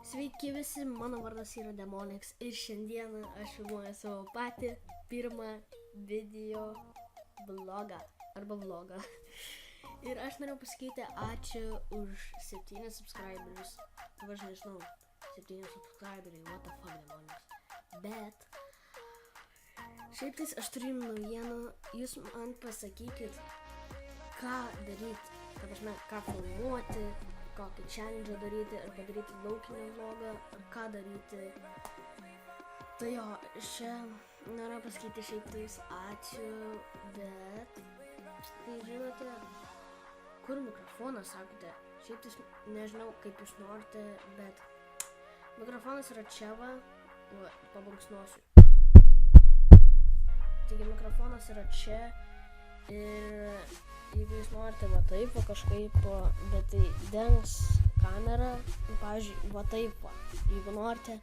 Sveiki visi, mano vardas yra Demonics ir šiandieną aš filmuoju savo patį pirmą video vlogą arba vlogą. Ir aš norėjau pasakyti ačiū už 7 subscriberius. Aš nežinau, 7 subscriberiai, what the fuck, Demonics. Bet šiaip tais aš turiu naujieną, jūs man pasakykit, ką daryti, ką filmuoti, kokį challenge daryti, ar padaryti laukinį vlogą, ar ką daryti. Tai jo, noriu pasakyti šiaip tais ačiū, bet tai žinote, kur mikrofonas, sakote, šiaip tais nežinau, kaip jūs norite, bet mikrofonas yra čia va, pabanksnuosiu. Taigi mikrofonas yra čia ir jeigu jūs norite va taip, va kažkaip, bet tai dengs kamerą, pavyzdžiui, va taip va, jeigu norite,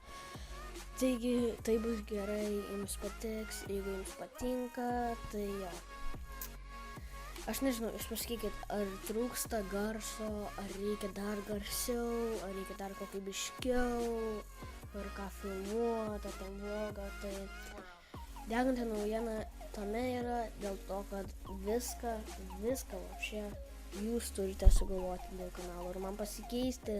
taigi tai bus gerai, jums patiks, jeigu jums patinka, tai jo. Aš nežinau, jūs pasakykit, ar trūksta garso, ar reikia dar garsiau, ar reikia dar kokybiškiau, ar ką filmuoti, ar ten vlogą, tai deganti naujiena tame yra dėl to, kad viską vapšė jūs turite sugalvoti dėl kanalo ir man pasikeisti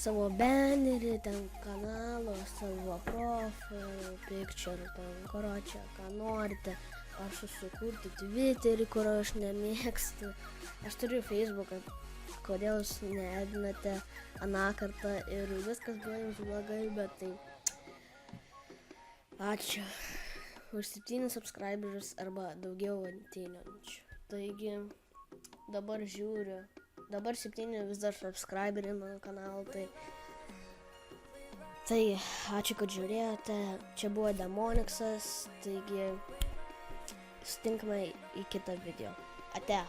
savo banerį, ten kanalo, savo profilį, picture, ten koročią, ką norite, ar susikurti Twitterį, kur aš nemėgstu. Aš turiu Facebooką, kodėl jūs neadinate aną kartą ir viskas buvo jums blogai, bet tai ačiū už 7 subscriberius arba daugiau ateinančių. Taigi, dabar žiūriu. Dabar 7 vis dar subscriberiai mano kanalą. Tai ačiū, kad žiūrėjote. Čia buvo Demonicsas. Taigi, sutinkame į kitą video. Ate.